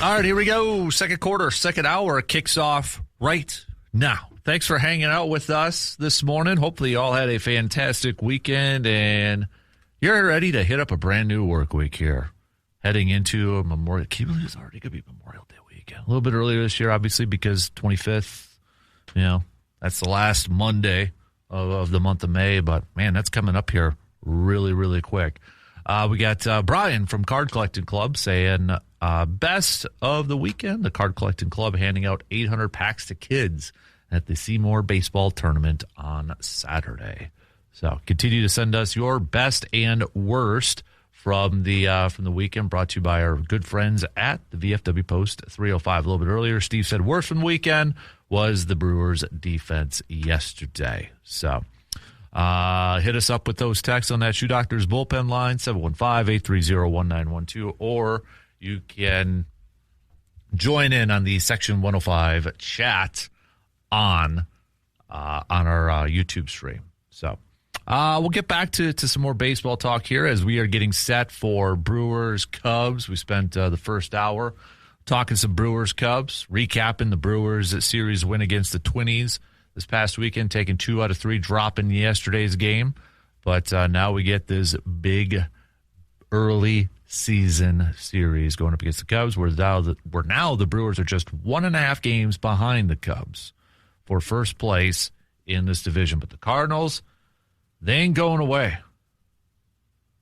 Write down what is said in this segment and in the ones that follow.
All right, here we go. Second quarter, second hour kicks off right now. Thanks for hanging out with us this morning. Hopefully you all had a fantastic weekend and you're ready to hit up a brand new work week here. Heading into a Memorial. Can you believe it's already going to be Memorial Day weekend? A little bit earlier this year, obviously, because 25th, that's the last Monday of the month of May. But, man, that's coming up here really, really quick. We got Brian from Card Collecting Club saying best of the weekend. The Card Collecting Club handing out 800 packs to kids at the Seymour Baseball Tournament on Saturday. So continue to send us your best and worst from the weekend, brought to you by our good friends at the VFW Post 305. A little bit earlier, Steve said worst from the weekend was the Brewers' defense yesterday. So hit us up with those texts on that Shoe Doctors bullpen line, 715-830-1912, or you can join in on the Section 105 chat on our YouTube stream. So we'll get back to some more baseball talk here as we are getting set for Brewers-Cubs. We spent the first hour talking some Brewers-Cubs, recapping the Brewers' series win against the Twinnies this past weekend, taking 2 out of 3, dropping yesterday's game. But now we get this big early season series going up against the Cubs, where now the Brewers are just 1.5 games behind the Cubs for first place in this division. But the Cardinals, they ain't going away.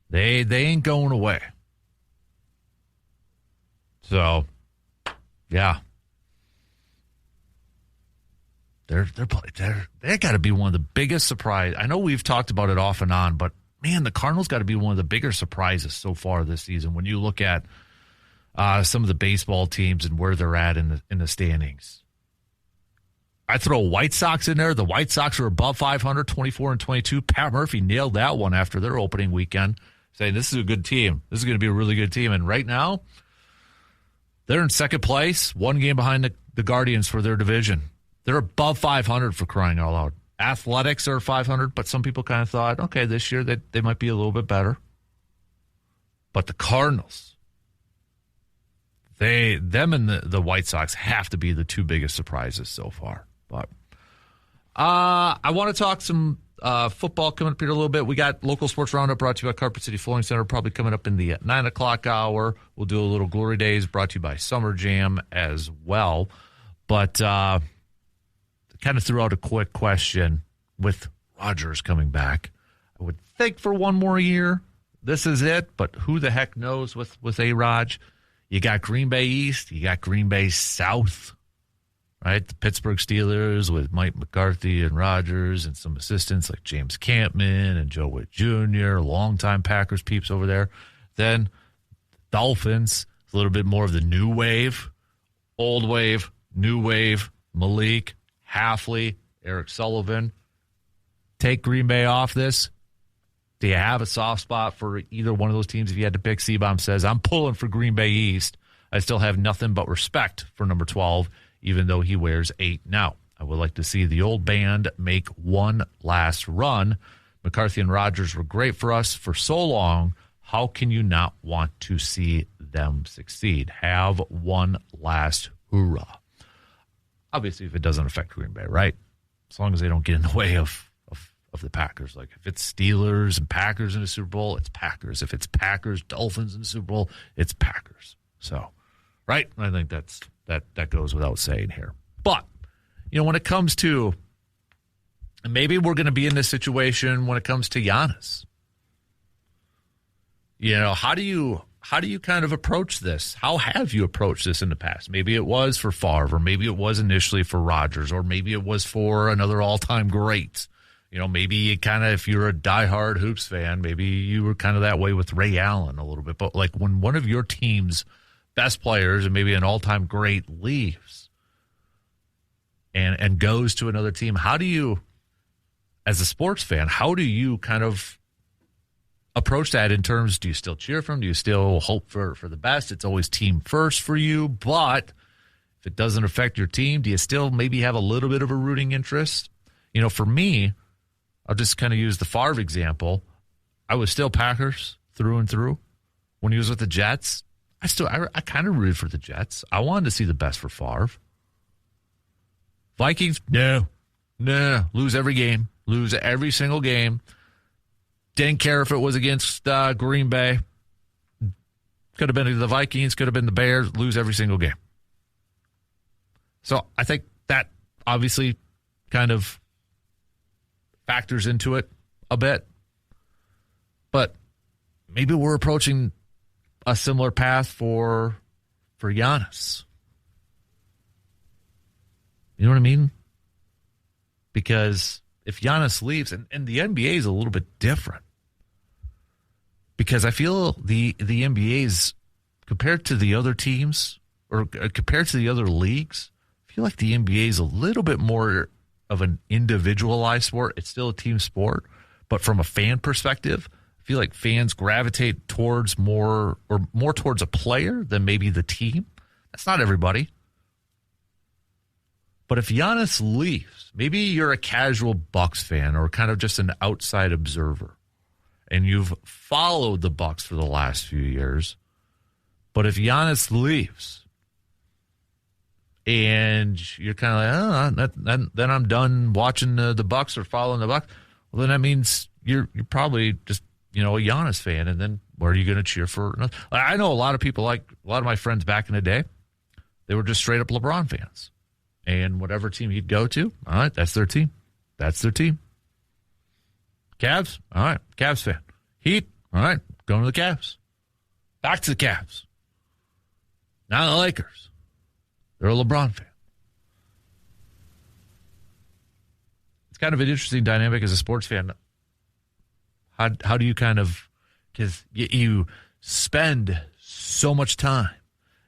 They ain't going away. So, yeah. They got to be one of the biggest surprise. I know we've talked about it off and on, but man, the Cardinals got to be one of the bigger surprises so far this season. When you look at some of the baseball teams and where they're at in the standings, I throw White Sox in there. The White Sox are above 500, 24-22. Pat Murphy nailed that one after their opening weekend, saying this is a good team. This is going to be a really good team. And right now, they're in second place, 1 game behind the Guardians for their division. They're above 500 for crying out loud. Athletics are 500, but some people kind of thought, okay, this year they might be a little bit better. But the Cardinals, them and the White Sox have to be the 2 biggest surprises so far. But I want to talk some football coming up here a little bit. We got Local Sports Roundup brought to you by Carpet City Flooring Center, probably coming up in the 9 o'clock hour. We'll do a little Glory Days brought to you by Summer Jam as well. But kind of threw out a quick question with Rodgers coming back. I would think for 1 more year, this is it, but who the heck knows with A-Rod? You got Green Bay East, you got Green Bay South, right? The Pittsburgh Steelers with Mike McCarthy and Rodgers and some assistants like James Campman and Joe Witt Jr., longtime Packers peeps over there. Then Dolphins, a little bit more of the new wave, old wave, new wave, Malik, Halfley, Eric Sullivan. Take Green Bay off this. Do you have a soft spot for either one of those teams? If you had to pick, C-Bomb says, I'm pulling for Green Bay East. I still have nothing but respect for number 12, even though he wears 8 now. I would like to see the old band make one last run. McCarthy and Rodgers were great for us for so long. How can you not want to see them succeed? Have one last hoorah. Obviously, if it doesn't affect Green Bay, right? As long as they don't get in the way of the Packers. Like, if it's Steelers and Packers in the Super Bowl, it's Packers. If it's Packers, Dolphins in the Super Bowl, it's Packers. So, right? I think that goes without saying here. But, when it comes to, and maybe we're going to be in this situation when it comes to Giannis. How do you kind of approach this? How have you approached this in the past? Maybe it was for Favre, or maybe it was initially for Rodgers, or maybe it was for another all-time great. Maybe you kind of, if you're a diehard Hoops fan, maybe you were kind of that way with Ray Allen a little bit. But like when one of your team's best players and maybe an all-time great leaves and goes to another team, how do you, as a sports fan, how do you kind of approach that in terms, do you still cheer for them? Do you still hope for the best? It's always team first for you, but if it doesn't affect your team, do you still maybe have a little bit of a rooting interest? For me, I'll just kind of use the Favre example. I was still Packers through and through. When he was with the Jets, I kind of rooted for the Jets. I wanted to see the best for Favre. Vikings, no, lose every game, lose every single game. Didn't care if it was against Green Bay. Could have been the Vikings, could have been the Bears, lose every single game. So I think that obviously kind of factors into it a bit. But maybe we're approaching a similar path for Giannis. You know what I mean? Because if Giannis leaves, and the NBA is a little bit different. Because I feel the NBA is, compared to the other teams, or compared to the other leagues, I feel like the NBA is a little bit more of an individualized sport. It's still a team sport, but from a fan perspective, I feel like fans gravitate towards more towards a player than maybe the team. That's not everybody. But if Giannis leaves, maybe you're a casual Bucks fan or kind of just an outside observer, and you've followed the Bucks for the last few years. But if Giannis leaves, and you're kind of like, then I'm done watching the Bucks or following the Bucks. Well, then that means you're probably just a Giannis fan, and then where are you going to cheer for? I know a lot of people, like a lot of my friends back in the day, they were just straight up LeBron fans. And whatever team he'd go to, all right, that's their team. That's their team. Cavs, all right, Cavs fan. Heat, all right, going to the Cavs. Back to the Cavs. Now the Lakers. They're a LeBron fan. It's kind of an interesting dynamic as a sports fan. How do you kind of, because you spend so much time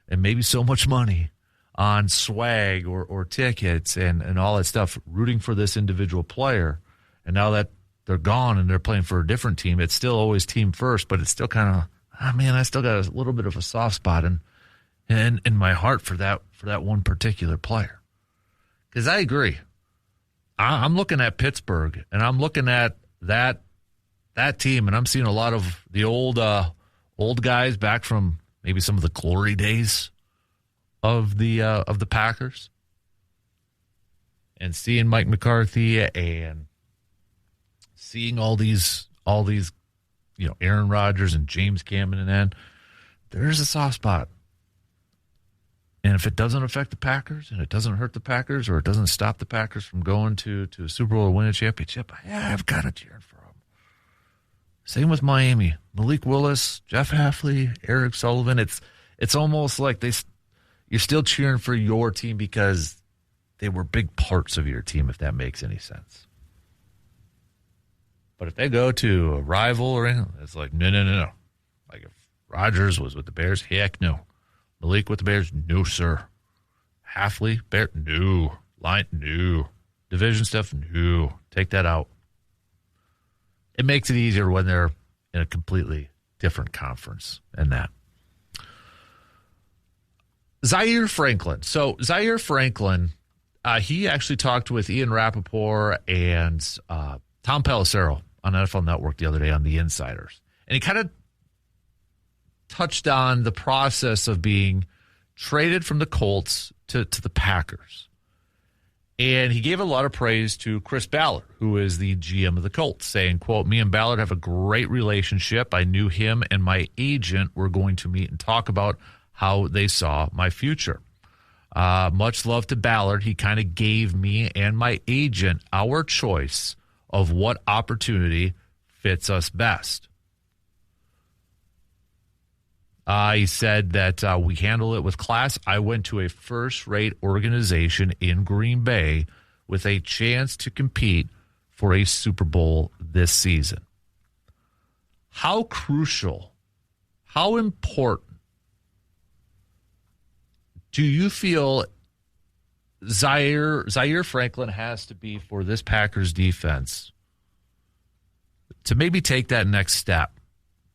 and maybe so much money on swag or tickets and all that stuff, rooting for this individual player. And now that they're gone and they're playing for a different team, it's still always team first, but it's still kind of, I still got a little bit of a soft spot in my heart for that one particular player. Because I agree. I'm looking at Pittsburgh, and I'm looking at that team, and I'm seeing a lot of the old guys back from maybe some of the glory days of the Packers, and seeing Mike McCarthy and seeing all these Aaron Rodgers and James Cameron, and then there's a soft spot. And if it doesn't affect the Packers, and it doesn't hurt the Packers, or it doesn't stop the Packers from going to a Super Bowl or win a championship, I've got to cheer for them. Same with Miami. Malik Willis, Jeff Hafley, Eric Sullivan. It's almost like you're still cheering for your team because they were big parts of your team, if that makes any sense. But if they go to a rival or anything, it's like, no. Like if Rodgers was with the Bears, heck no. Malik with the Bears, no, sir. Hafley, Bear, no. Line, no. Division stuff, no. Take that out. It makes it easier when they're in a completely different conference and that. Zaire Franklin. So Zaire Franklin, he actually talked with Ian Rappaport and Tom Pelissero on NFL Network the other day on The Insiders. And he kind of touched on the process of being traded from the Colts to the Packers. And he gave a lot of praise to Chris Ballard, who is the GM of the Colts, saying, quote, "Me and Ballard have a great relationship. I knew him and my agent were going to meet and talk about how they saw my future. Much love to Ballard. He kind of gave me and my agent our choice of what opportunity fits us best." He said that we handle it with class. I went to a first-rate organization in Green Bay with a chance to compete for a Super Bowl this season. How crucial, how important do you feel Zaire Franklin has to be for this Packers defense to maybe take that next step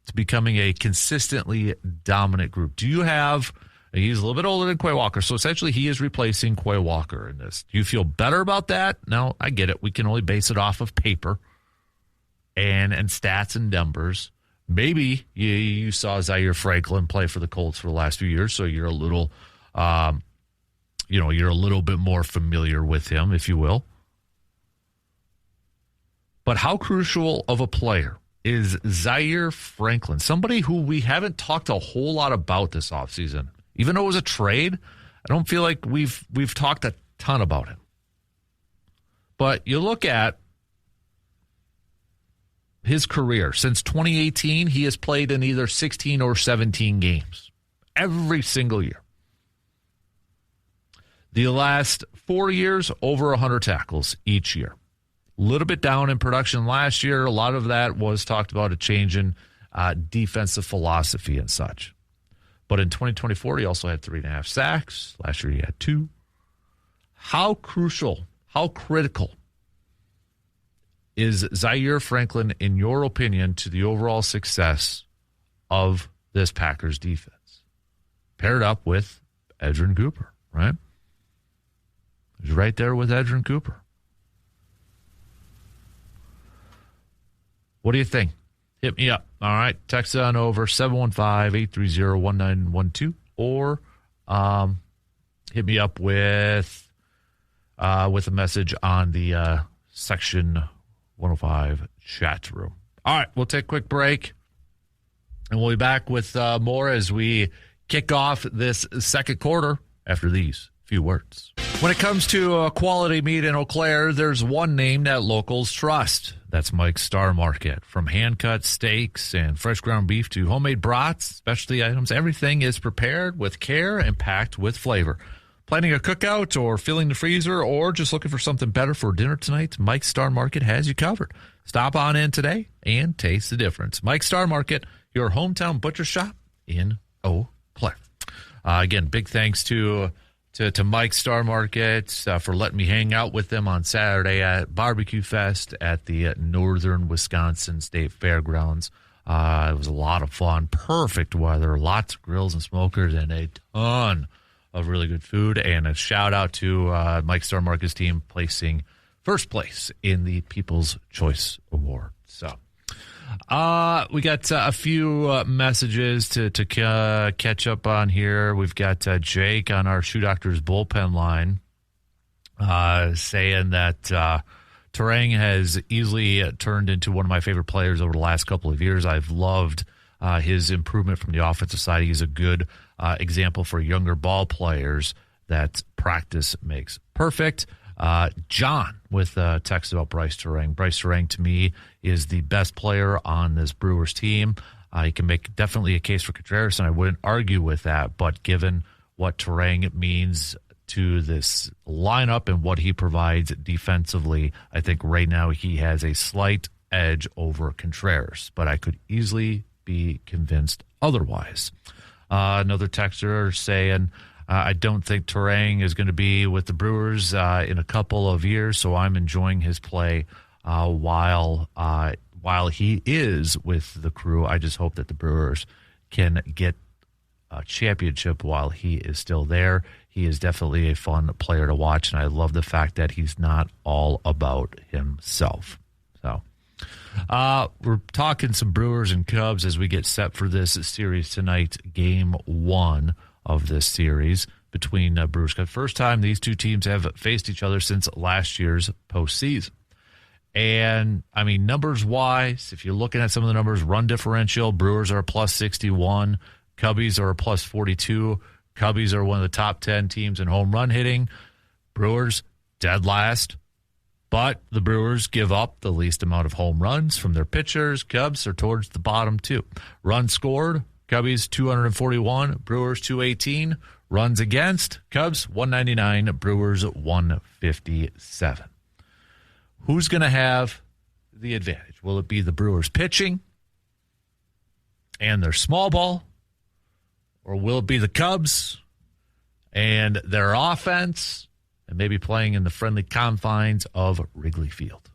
to becoming a consistently dominant group? Do you have, he's a little bit older than Quay Walker, so essentially he is replacing Quay Walker in this. Do you feel better about that? No, I get it. We can only base it off of paper and stats and numbers. maybe you saw Zaire Franklin play for the Colts for the last few years, so you're a little, you're a little bit more familiar with him, if you will. But how crucial of a player is Zaire Franklin, somebody who we haven't talked a whole lot about this offseason? Even though it was a trade, I don't feel like we've talked a ton about him. But you look at his career. Since 2018, he has played in either 16 or 17 games every single year. The last 4 years, over 100 tackles each year. A little bit down in production last year. A lot of that was talked about a change in defensive philosophy and such. But in 2024, he also had 3.5 sacks. Last year, he had 2. How crucial, how critical is Zaire Franklin, in your opinion, to the overall success of this Packers defense? Paired up with Edgerrin Cooper, right? He's right there with Edgerrin Cooper. What do you think? Hit me up. All right. Text on over 715-830-1912 or hit me up with a message on the Section 105 chat room. All right. We'll take a quick break, and we'll be back with more as we kick off this second quarter after these few words. When it comes to quality meat in Eau Claire, there's one name that locals trust. That's Mike's Star Market. From hand-cut steaks and fresh ground beef to homemade brats, specialty items, everything is prepared with care and packed with flavor. Planning a cookout or filling the freezer or just looking for something better for dinner tonight, Mike's Star Market has you covered. Stop on in today and taste the difference. Mike's Star Market, your hometown butcher shop in Eau Claire. Again, big thanks to Mike's Star Market for letting me hang out with them on Saturday at Barbecue Fest at the Northern Wisconsin State Fairgrounds. It was a lot of fun, perfect weather, lots of grills and smokers, and a ton of really good food. And a shout out to Mike's Star Market's team placing first place in the People's Choice Award. So we got a few messages to catch up on here. We've got Jake on our Shoe Doctors bullpen line saying that Turang has easily turned into one of my favorite players over the last couple of years. I've loved his improvement from the offensive side. He's a good example for younger ball players that practice makes perfect. John with a text about Brice Turang. Brice Turang, to me, is the best player on this Brewers team. He can make definitely a case for Contreras, and I wouldn't argue with that. But given what Turang means to this lineup and what he provides defensively, I think right now he has a slight edge over Contreras. But I could easily be convinced otherwise. Another texter saying, I don't think Turang is going to be with the Brewers in a couple of years, so I'm enjoying his play while he is with the crew. I just hope that the Brewers can get a championship while he is still there. He is definitely a fun player to watch, and I love the fact that he's not all about himself. So we're talking some Brewers and Cubs as we get set for this series tonight, game 1 of this series between Brewers Cubs. First time these two teams have faced each other since last year's postseason. And, I mean, numbers-wise, if you're looking at some of the numbers, run differential, Brewers are a plus 61, Cubbies are a plus 42. Cubbies are one of the top 10 teams in home run hitting. Brewers, dead last. But the Brewers give up the least amount of home runs from their pitchers. Cubs are towards the bottom, too. Runs scored, Cubbies 241, Brewers 218. Runs against, Cubs 199, Brewers 157. Who's going to have the advantage? Will it be the Brewers pitching and their small ball? Or will it be the Cubs and their offense and maybe playing in the friendly confines of Wrigley Field?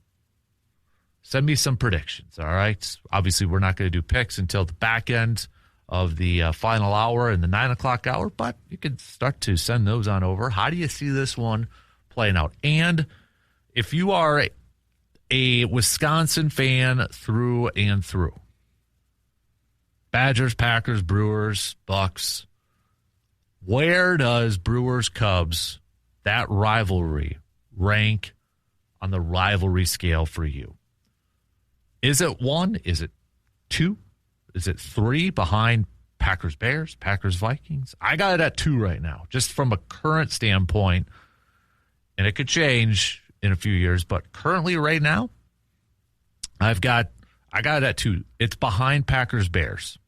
Send me some predictions, all right? Obviously, we're not going to do picks until the back end of the final hour and the 9 o'clock hour, but you can start to send those on over. How do you see this one playing out? And if you are a Wisconsin fan through and through, Badgers, Packers, Brewers, Bucks. Where does Brewers-Cubs, that rivalry, rank on the rivalry scale for you? Is it 1? Is it 2? Is it 3 behind Packers-Bears, Packers-Vikings? I got it at 2 right now, just from a current standpoint, and it could change in a few years, but currently right now, I got it at 2. It's behind Packers-Bears.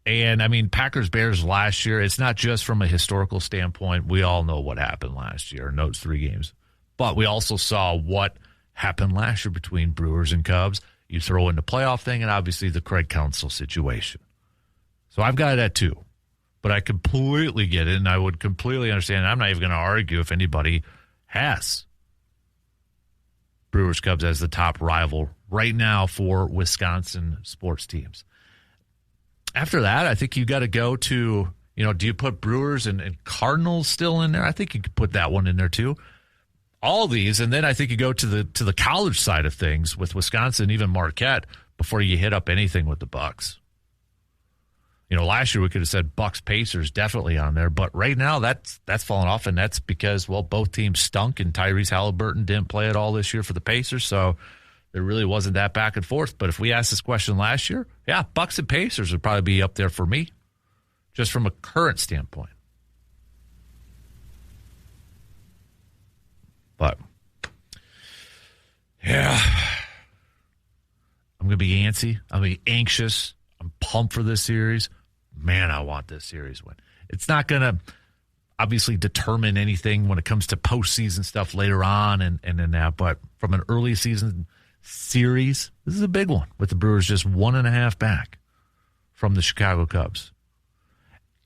And, I mean, Packers-Bears last year, it's not just from a historical standpoint. We all know what happened last year in those 3 games. But we also saw what happened last year between Brewers and Cubs. You throw in the playoff thing and obviously the Craig Counsell situation. So I've got it at 2. But I completely get it, and I would completely understand. I'm not even going to argue if anybody has Brewers-Cubs as the top rival right now for Wisconsin sports teams. After that, I think you got to go to, do you put Brewers and Cardinals still in there? I think you could put that one in there too. All these, and then I think you go to the college side of things with Wisconsin, even Marquette, before you hit up anything with the Bucks. Last year we could have said Bucks Pacers definitely on there, but right now that's fallen off, and that's because, both teams stunk, and Tyrese Halliburton didn't play at all this year for the Pacers, so there really wasn't that back and forth. But if we asked this question last year, yeah, Bucks and Pacers would probably be up there for me, just from a current standpoint. But, yeah, I'm going to be antsy. I'm going to be anxious. I'm pumped for this series. Man, I want this series win. It's not going to obviously determine anything when it comes to postseason stuff later on and in that, but from an early season series, this is a big one with the Brewers just 1.5 back from the Chicago Cubs.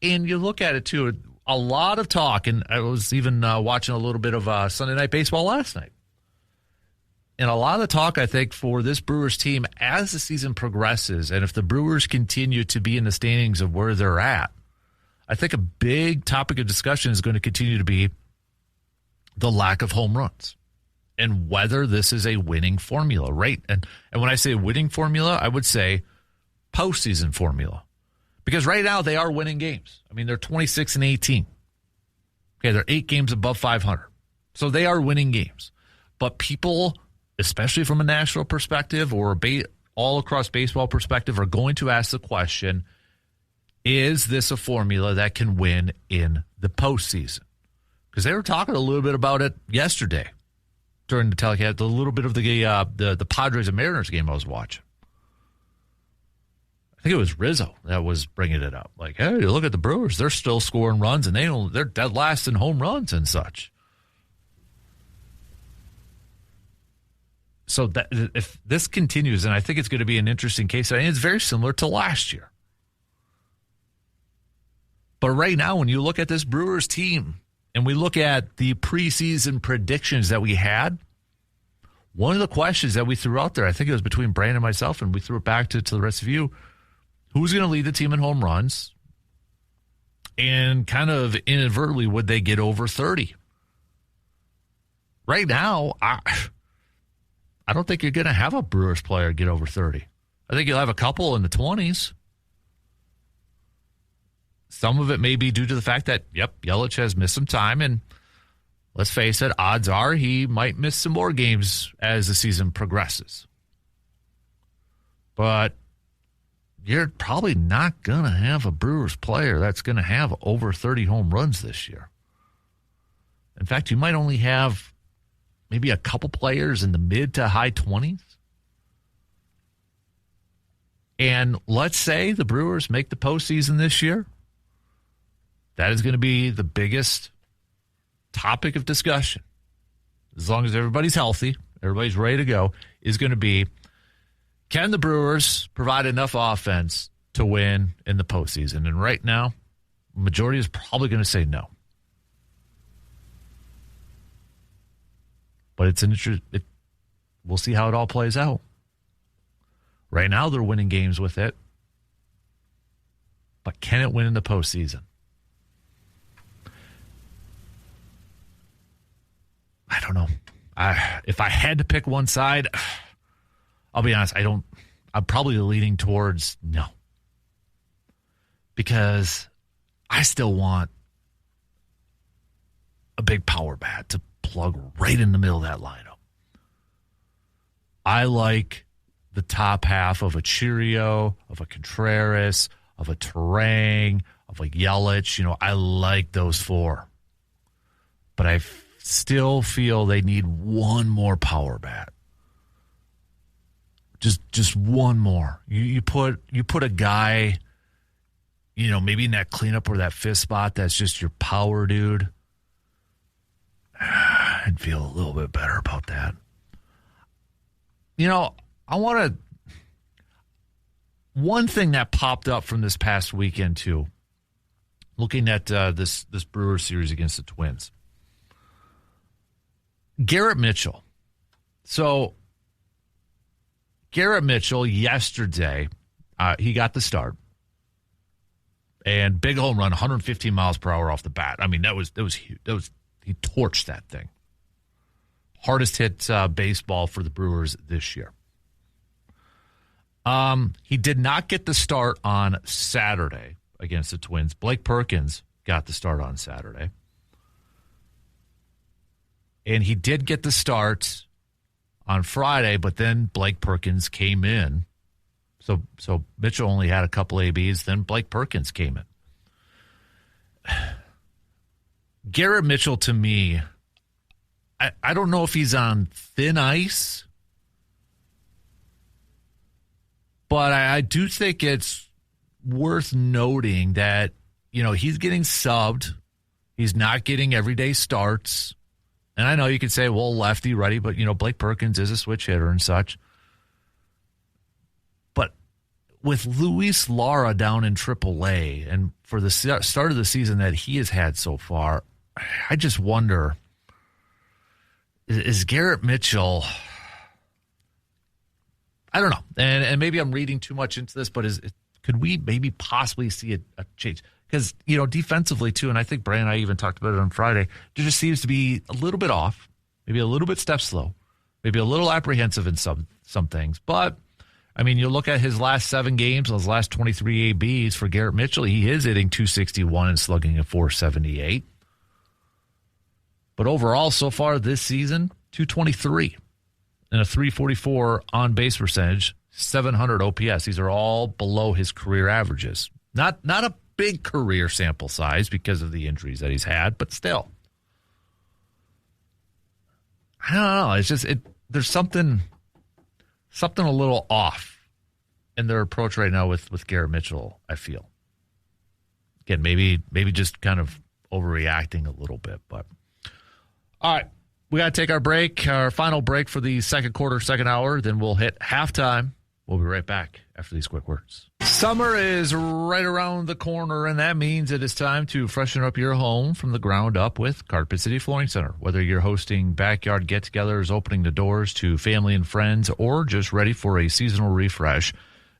And you look at it, too, a lot of talk, and I was even watching a little bit of Sunday Night Baseball last night. And a lot of the talk, I think, for this Brewers team as the season progresses, and if the Brewers continue to be in the standings of where they're at, I think a big topic of discussion is going to continue to be the lack of home runs and whether this is a winning formula, right? And when I say winning formula, I would say postseason formula. Because right now they are winning games. I mean, they're 26-18. Okay, they're 8 games above 500. So they are winning games. But people, especially from a national perspective or all across baseball perspective, are going to ask the question, is this a formula that can win in the postseason? Because they were talking a little bit about it yesterday during the telecast, a little bit of the Padres and Mariners game I was watching. I think it was Rizzo that was bringing it up. Like, hey, look at the Brewers. They're still scoring runs, and they're dead last in home runs and such. So that, if this continues, and I think it's going to be an interesting case, and it's very similar to last year. But right now, when you look at this Brewers team, and we look at the preseason predictions that we had, one of the questions that we threw out there, I think it was between Brandon and myself, and we threw it back to the rest of you, who's going to lead the team in home runs? And kind of inadvertently, would they get over 30? Right now, I don't think you're going to have a Brewers player get over 30. I think you'll have a couple in the 20s. Some of it may be due to the fact that, Yelich has missed some time, and let's face it, odds are he might miss some more games as the season progresses. But you're probably not going to have a Brewers player that's going to have over 30 home runs this year. In fact, you might only have maybe a couple players in the mid to high 20s. And let's say the Brewers make the postseason this year. That is going to be the biggest topic of discussion, as long as everybody's healthy, everybody's ready to go, is going to be, can the Brewers provide enough offense to win in the postseason? And right now, the majority is probably going to say no. But it's an we'll see how it all plays out. Right now, they're winning games with it. But can it win in the postseason? I don't know. If I had to pick one side, I'll be honest, I I'm probably leaning towards no. Because I still want a big power bat to plug right in the middle of that lineup. I like the top half of a Cheerio, of a Contreras, of a Turang, of a Yelich. I like those four. But I still feel they need one more power bat. Just one more. You put a guy, maybe in that cleanup or that fifth spot that's just your power dude. I'd feel a little bit better about that. I want to. One thing that popped up from this past weekend too, looking at this Brewers series against the Twins. Garrett Mitchell. So Garrett Mitchell yesterday, he got the start. And big home run, 115 miles per hour off the bat. I mean, that was huge. He torched that thing. Hardest hit baseball for the Brewers this year. He did not get the start on Saturday against the Twins. Blake Perkins got the start on Saturday. And he did get the start on Friday, but then Blake Perkins came in. So Mitchell only had a couple ABs, then Blake Perkins came in. Garrett Mitchell, to me, I don't know if he's on thin ice, but I do think it's worth noting that, he's getting subbed. He's not getting everyday starts. And I know you could say, well, lefty, righty, but, Blake Perkins is a switch hitter and such. But with Luis Lara down in AAA, and for the start of the season that he has had so far, I just wonder, is Garrett Mitchell, I don't know, and maybe I'm reading too much into this, but could we maybe possibly see a change? Because, defensively, too, and I think Brian and I even talked about it on Friday, it just seems to be a little bit off, maybe a little bit step slow, maybe a little apprehensive in some things. But, I mean, you look at his last 7 games, his last 23 ABs for Garrett Mitchell, he is hitting .261 and slugging at .478. But overall, so far this season, .223 and a .344 on-base percentage, 700 OPS. These are all below his career averages. Not a big career sample size because of the injuries that he's had, but still. I don't know. It's just there's something a little off in their approach right now with Garrett Mitchell, I feel. Again, maybe just kind of overreacting a little bit, but all right. We got to take our final break for the second quarter, second hour. Then we'll hit halftime. We'll be right back after these quick words. Summer is right around the corner, and that means it is time to freshen up your home from the ground up with Carpet City Flooring Center. Whether you're hosting backyard get-togethers, opening the doors to family and friends, or just ready for a seasonal refresh,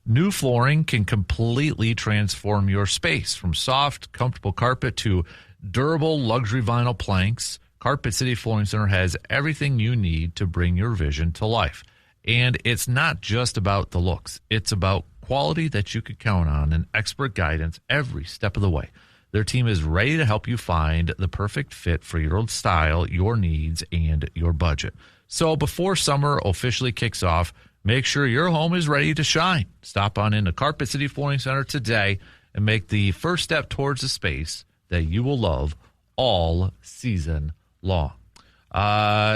new flooring can completely transform your space. From soft, comfortable carpet to durable luxury vinyl planks, Carpet City Flooring Center has everything you need to bring your vision to life. And it's not just about the looks. It's about quality that you could count on and expert guidance every step of the way. Their team is ready to help you find the perfect fit for your style, your needs, and your budget. So before summer officially kicks off, make sure your home is ready to shine. Stop on into Carpet City Flooring Center today and make the first step towards a space that you will love all season long.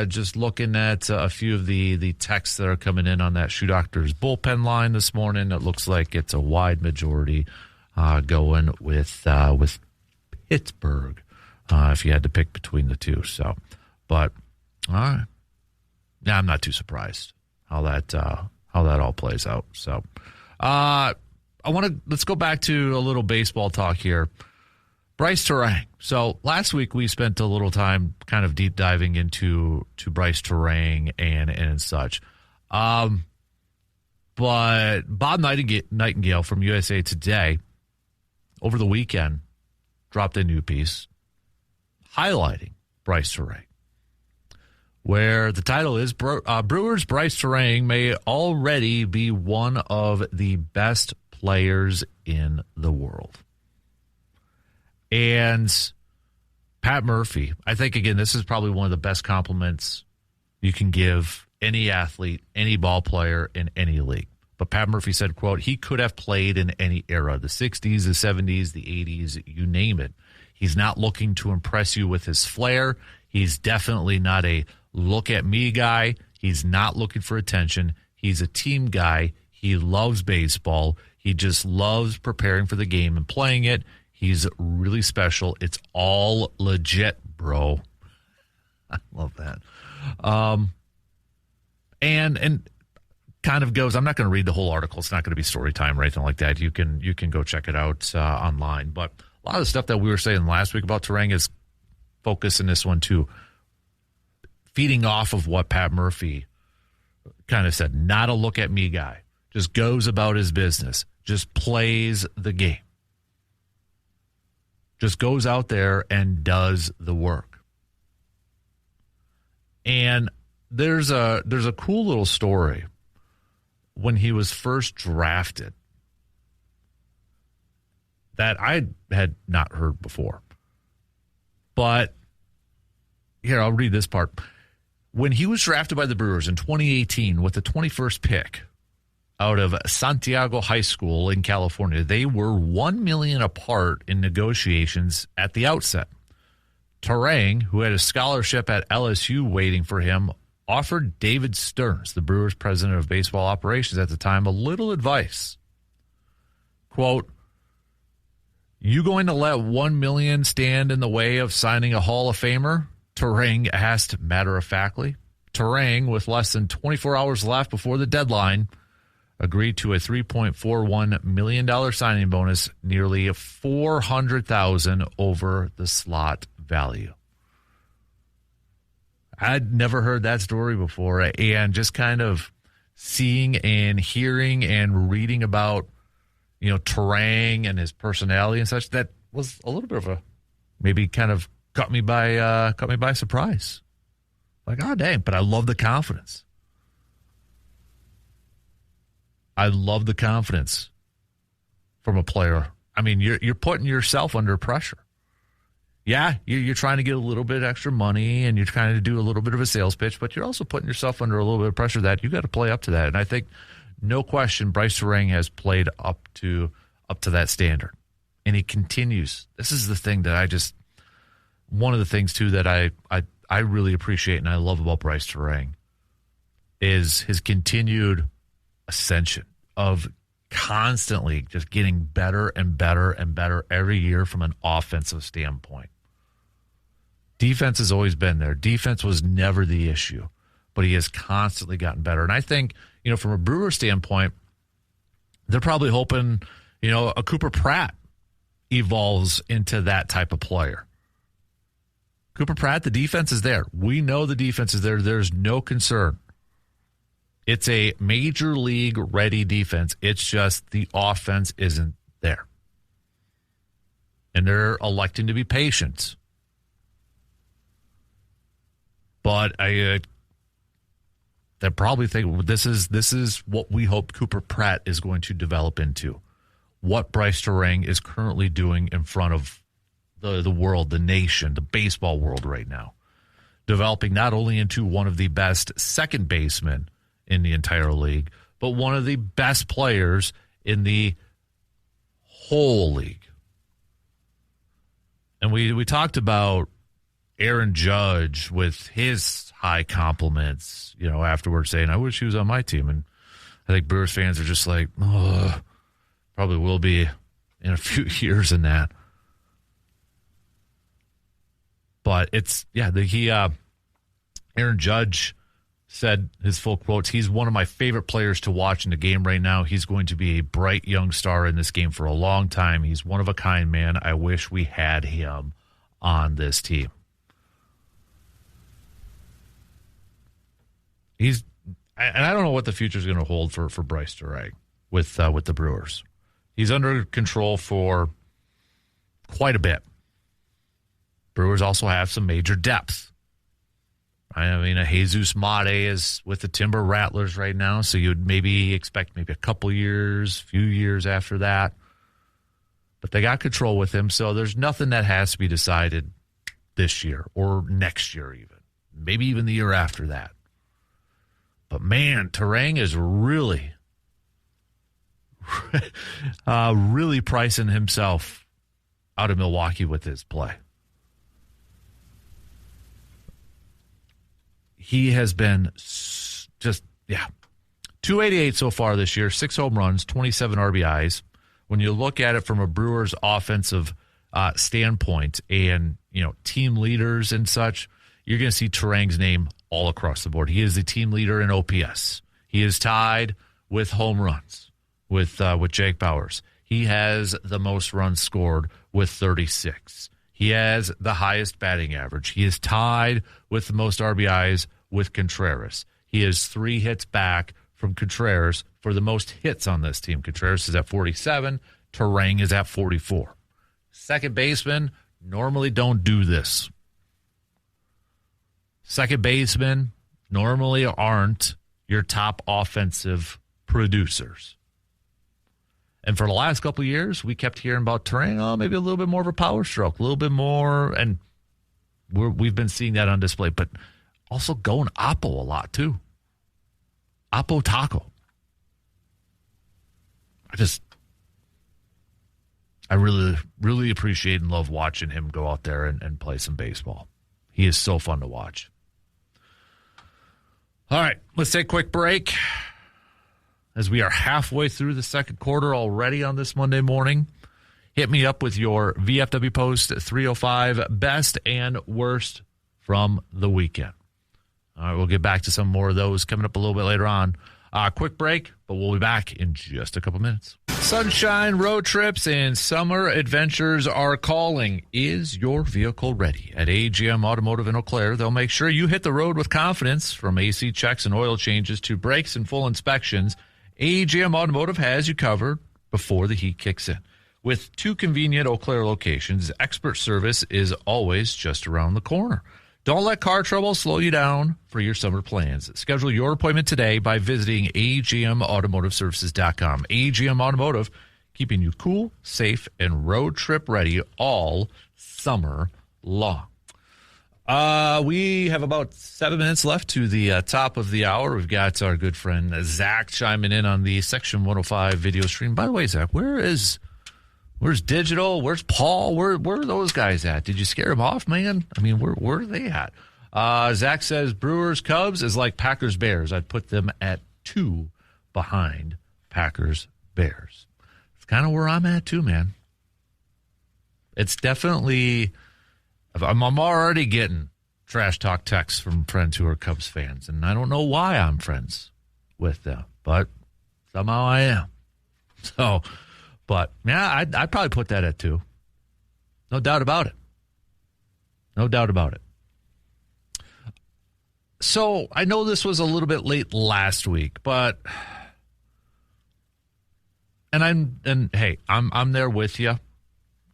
Just looking at a few of the texts that are coming in on that Shoe Doctor's bullpen line this morning. It looks like it's a wide majority going with Pittsburgh if you had to pick between the two. So, but all right, yeah, I'm not too surprised how that all plays out. So, let's go back to a little baseball talk here. Brice Turang. So last week we spent a little time kind of deep diving into Brice Turang and such. But Bob Nightingale from USA Today over the weekend dropped a new piece highlighting Brice Turang. where the title is Brewers' Brice Turang may already be one of the best players in the world. And Pat Murphy, I think, again, this is probably one of the best compliments you can give any athlete, any ball player in any league. But Pat Murphy said, quote, he could have played in any era, the 60s, the 70s, the 80s, you name it. He's not looking to impress you with his flair. He's definitely not a look-at-me guy. He's not looking for attention. He's a team guy. He loves baseball. He just loves preparing for the game and playing it. He's really special. It's all legit, bro. I love that. And kind of goes, I'm not going to read the whole article. It's not going to be story time or anything like that. You can go check it out online. But a lot of the stuff that we were saying last week about Turang is focus in this one too. Feeding off of what Pat Murphy kind of said, not a look-at-me guy. Just goes about his business. Just plays the game. Just goes out there and does the work. And there's a cool little story when he was first drafted that I had not heard before. But here, I'll read this part. When he was drafted by the Brewers in 2018 with the 21st pick out of Santiago High School in California, they were $1 million apart in negotiations at the outset. Turang, who had a scholarship at LSU waiting for him, offered David Stearns, the Brewers president of baseball operations at the time, a little advice. Quote, you going to let $1 million stand in the way of signing a Hall of Famer? Turang asked matter-of-factly. Turang, with less than 24 hours left before the deadline, agreed to a $3.41 million signing bonus, nearly $400,000 over the slot value. I'd never heard that story before, and just kind of seeing and hearing and reading about, Turang and his personality and such, that was a little bit of a maybe kind of caught me by surprise. Like, oh dang! But I love the confidence. I love the confidence from a player. I mean, you're putting yourself under pressure. Yeah, you're trying to get a little bit extra money and you're trying to do a little bit of a sales pitch, but you're also putting yourself under a little bit of pressure that you got to play up to that. And I think, no question, Brice Turang has played up to that standard, and he continues. This is the thing that one of the things too that I really appreciate and I love about Brice Turang is his continued ascension of constantly just getting better and better and better every year from an offensive standpoint. Defense has always been there. Defense was never the issue, but he has constantly gotten better. And I think, from a Brewer standpoint, they're probably hoping, a Cooper Pratt evolves into that type of player. Cooper Pratt, the defense is there. We know the defense is there. There's no concern. It's a major league ready defense. It's just the offense isn't there. And they're electing to be patient. But they probably think this is what we hope Cooper Pratt is going to develop into. What Brice Turang is currently doing in front of the world, the nation, the baseball world right now. Developing not only into one of the best second basemen in the entire league, but one of the best players in the whole league. And we talked about Aaron Judge with his high compliments, afterwards saying, I wish he was on my team. And I think Brewers fans are just like, oh, probably will be in a few years in that. But Aaron Judge said his full quotes, he's one of my favorite players to watch in the game right now. He's going to be a bright young star in this game for a long time. He's one of a kind, man. I wish we had him on this team. And I don't know what the future is going to hold for Brice Turang with the Brewers. He's under control for quite a bit. Brewers also have some major depth. I mean, a Jesus Mate is with the Timber Rattlers right now, so you'd maybe expect maybe a couple years, few years after that. But they got control with him, so there's nothing that has to be decided this year or next year even. Maybe even the year after that. But, man, Turang is really, really pricing himself out of Milwaukee with his play. He has been just, 288 so far this year, 6 home runs, 27 RBIs. When you look at it from a Brewers offensive standpoint and, team leaders and such, you're going to see Turang's name all across the board. He is the team leader in OPS. He is tied with home runs with Jake Bauers. He has the most runs scored with 36. He has the highest batting average. He is tied with the most RBIs with Contreras. He is 3 hits back from Contreras for the most hits on this team. Contreras is at 47. Turang is at 44. Second baseman normally don't do this. Second basemen normally aren't your top offensive producers. And for the last couple of years, we kept hearing about Turang, maybe a little bit more of a power stroke, a little bit more, and we've been seeing that on display, but also going Oppo a lot too. Oppo Taco. I really, really appreciate and love watching him go out there and play some baseball. He is so fun to watch. All right, let's take a quick break as we are halfway through the second quarter already on this Monday morning. Hit me up with your VFW Post 305 best and worst from the weekend. All right, we'll get back to some more of those coming up a little bit later on. Quick break, but we'll be back in just a couple minutes. Sunshine road trips and summer adventures are calling. Is your vehicle ready? At AGM Automotive in Eau Claire, they'll make sure you hit the road with confidence. From AC checks and oil changes to brakes and full inspections, AGM Automotive has you covered before the heat kicks in. With 2 convenient Eau Claire locations, expert service is always just around the corner. Don't let car trouble slow you down for your summer plans. Schedule your appointment today by visiting agmautomotiveservices.com. AGM Automotive, keeping you cool, safe, and road trip ready all summer long. We have about 7 minutes left to the top of the hour. We've got our good friend Zach chiming in on the Section 105 video stream. By the way, Zach, where's Digital? Where's Paul? Where are those guys at? Did you scare them off, man? I mean, where are they at? Zach says Brewers Cubs is like Packers Bears. I'd put them at 2 behind Packers Bears. It's kind of where I'm at too, man. It's definitely. I'm already getting trash talk texts from friends who are Cubs fans, and I don't know why I'm friends with them, but somehow I am. So. But, yeah, I'd probably put that at 2. No doubt about it. No doubt about it. So, I know this was a little bit late last week, but I'm there with you.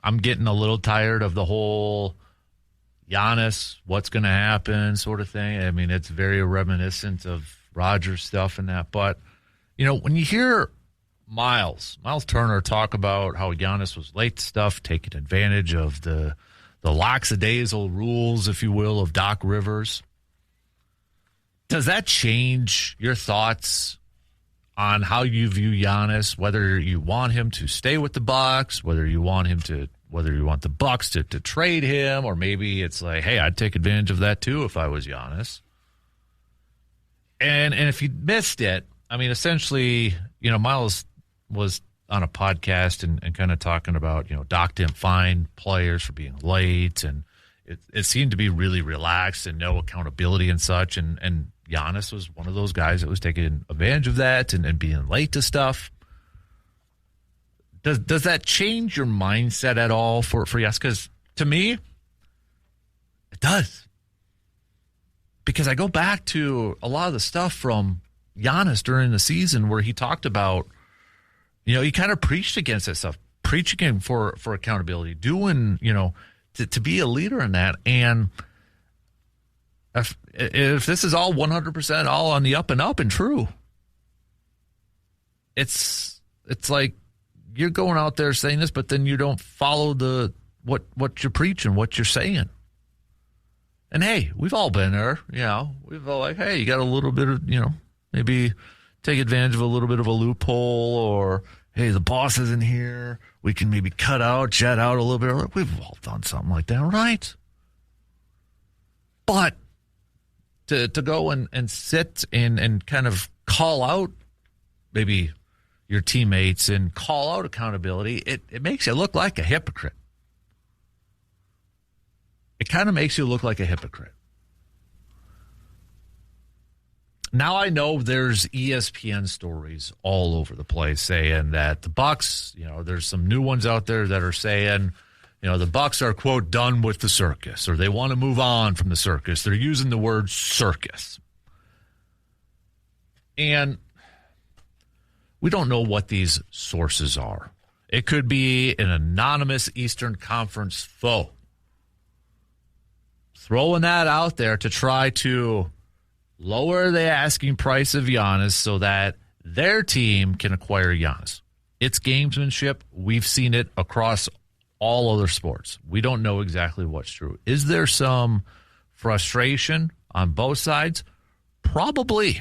I'm getting a little tired of the whole Giannis, what's going to happen sort of thing. I mean, it's very reminiscent of Rodgers stuff and that. But, when you hear Miles Turner talk about how Giannis was late stuff, taking advantage of the lackadaisical rules, if you will, of Doc Rivers. Does that change your thoughts on how you view Giannis, whether you want him to stay with the Bucks, whether you want the Bucks to trade him, or maybe it's like, hey, I'd take advantage of that too if I was Giannis. And if you missed it, I mean, essentially, Miles was on a podcast and kind of talking about, Doc didn't fine players for being late, and it seemed to be really relaxed and no accountability and such. And Giannis was one of those guys that was taking advantage of that and being late to stuff. Does that change your mindset at all for yes? Because to me, it does. Because I go back to a lot of the stuff from Giannis during the season where he talked about, he kind of preached against that stuff, preaching for accountability, doing, to be a leader in that. And if this is all 100% all on the up and up and true, it's like you're going out there saying this, but then you don't follow what you're preaching, what you're saying. And hey, we've all been there, We've all like, hey, you got a little bit of, maybe take advantage of a little bit of a loophole, or hey, the boss isn't here. We can maybe jet out a little bit. We've all done something like that, right? But to go and sit and kind of call out maybe your teammates and call out accountability, it makes you look like a hypocrite. It kind of makes you look like a hypocrite. Now I know there's ESPN stories all over the place saying that the Bucks, there's some new ones out there that are saying, the Bucks are, quote, done with the circus, or they want to move on from the circus. They're using the word circus. And we don't know what these sources are. It could be an anonymous Eastern Conference foe throwing that out there to try to lower the asking price of Giannis so that their team can acquire Giannis. It's gamesmanship. We've seen it across all other sports. We don't know exactly what's true. Is there some frustration on both sides? Probably.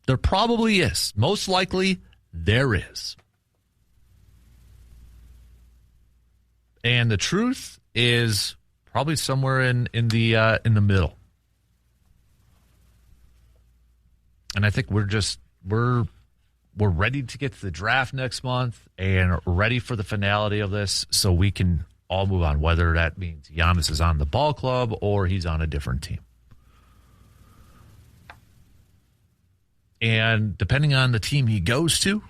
There probably is. Most likely, there is. And the truth is probably somewhere in the middle. And I think we're ready to get to the draft next month and ready for the finality of this, so we can all move on, whether that means Giannis is on the ball club or he's on a different team. And depending on the team he goes to,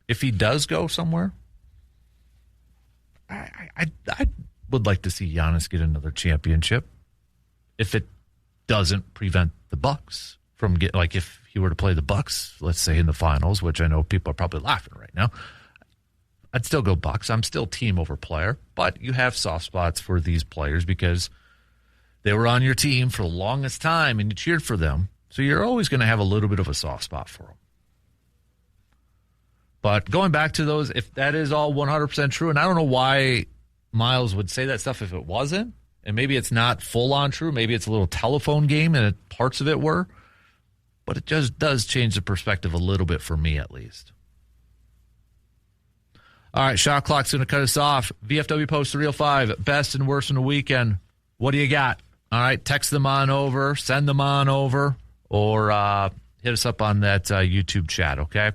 if he does go somewhere, I would like to see Giannis get another championship. If it doesn't prevent the Bucks from if he were to play the Bucks, let's say in the finals, which I know people are probably laughing right now, I'd still go Bucks. I'm still team over player, but you have soft spots for these players because they were on your team for the longest time and you cheered for them. So you're always going to have a little bit of a soft spot for them. But going back to those, if that is all 100% true, and I don't know why Miles would say that stuff if it wasn't, and maybe it's not full on true, maybe it's a little telephone game and parts of it were, but it just does change the perspective a little bit for me at least. All right, shot clock's going to cut us off. VFW Post 305, best and worst in the weekend. What do you got? All right, text them on over, send them on over, or hit us up on that YouTube chat, okay?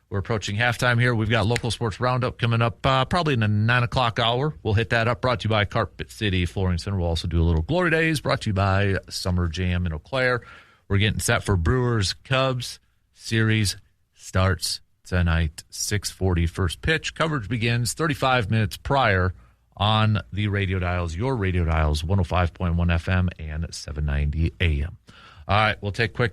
We're approaching halftime here. We've got local sports roundup coming up probably in the 9 o'clock hour. We'll hit that up. Brought to you by Carpet City Flooring Center. We'll also do a little Glory Days. Brought to you by Summer Jam in Eau Claire. We're getting set for Brewers Cubs. Series starts tonight, 6:40 first pitch. Coverage begins 35 minutes prior on the radio dials, your radio dials, 105.1 FM and 790 AM. All right, we'll take a quick